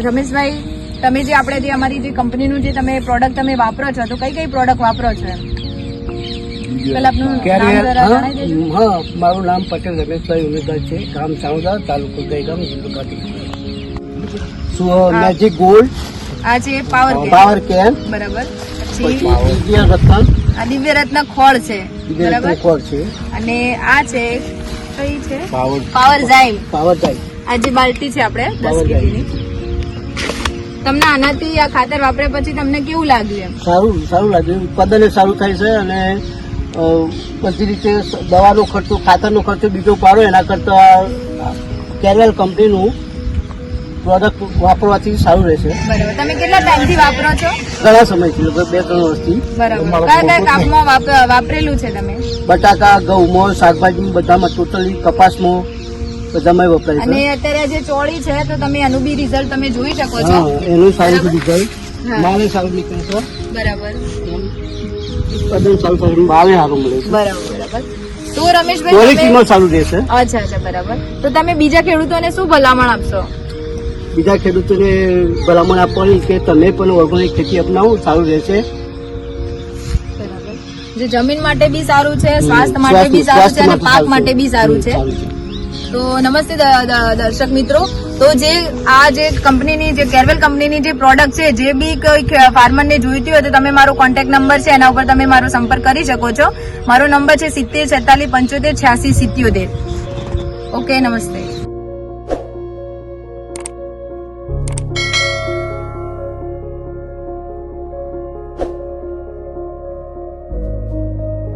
રમેશભાઈ, તમે જે આપણે જે અમારી જે કંપનીનું જે તમે પ્રોડક્ટ તમે વાપરો છો, તો કઈ કઈ પ્રોડક્ટ વાપરો છો એમ? પેલા આપનું નામ જરા જણાવી દેજો. હા, મારું નામ પટેલ રમેશભાઈ ઉમેદવાર છે, ગામ સાવદા, તાલુકો દહેગામ, જિલ્લો ગાંધીનગર. મેજિક ગોલ્ડ, આ છે પાવર કેન, બરાબર. પછી પછી દિવ્ય રત્ન, આ દિવ્ય રત્ન ખોળ છે, બરાબર. કોર છે, અને આ છે કઈ છે? પાવર ઝાઈમ. ટાઈપ. આ જે બાલટી છે આપણે 10 પાવર કેજીની. તમને આનાથી આ ખાતર વાપર્યા પછી તમને કેવું લાગ્યું એમ? સારું લાગ્યું. ઉત્પાદન સારું થાય છે અને બધી રીતે દવાનો ખર્ચો, ખાતરનો ખર્ચો બીજો પાડો એના કરતા કેરવેલ કંપનીનું પ્રોડક્ટ વાપરવાથી સારું રહેશે. બરાબર. તમે કેટલા ટાઈમથી વાપરો છો? ઘણા સમયથી, લગભગ 2-3 વર્ષથી. બરાબર. કયા કામમાં વાપરેલું છે તમે? બટાકા, ઘઉંમાં, શાકભાજી બધામાં, ટોટલી કપાસમાં બધામાં વપરાય અને છે. અત્યારે જે ચોળી છે તો તમે એનું બી રિઝલ્ટ તમે જોઈ શકો છો. હા, એનું સારું રિઝલ્ટ, હા. માલે સારું નીકળે છે, બરાબર. ઉત્પાદન સારું થાય, ભાવે સારું મળે છે, બરાબર. તો રમેશભાઈ, ક્વોલિટીમાં સારું રહેશે. અચ્છા, બરાબર. તો તમે બીજા ખેડૂતોને શું ભલામણ આપશો? બીજા ખેડૂતોને ભલામણ આપવાની કે તમે પણ ઓર્ગેનિક ખેતી અપનાવો, સારું રહેશે. બરાબર. જે જમીન માટે બી સારું છે, સ્વાસ્થ્ય માટે બી સારું છે અને પાક માટે બી સારું છે. તો નમસ્તે દર્શક મિત્રો, તો જે આ જે કંપનીની, જે કેરવેલ કંપનીની જે પ્રોડક્ટ છે, જે બી કોઈ ફાર્મરને જોઈતી હોય તો તમે મારો કોન્ટેક્ટ નંબર છે, એના ઉપર તમે મારો સંપર્ક કરી શકો છો. મારો નંબર છે 70 46 75 86 77. ઓકે, નમસ્તે.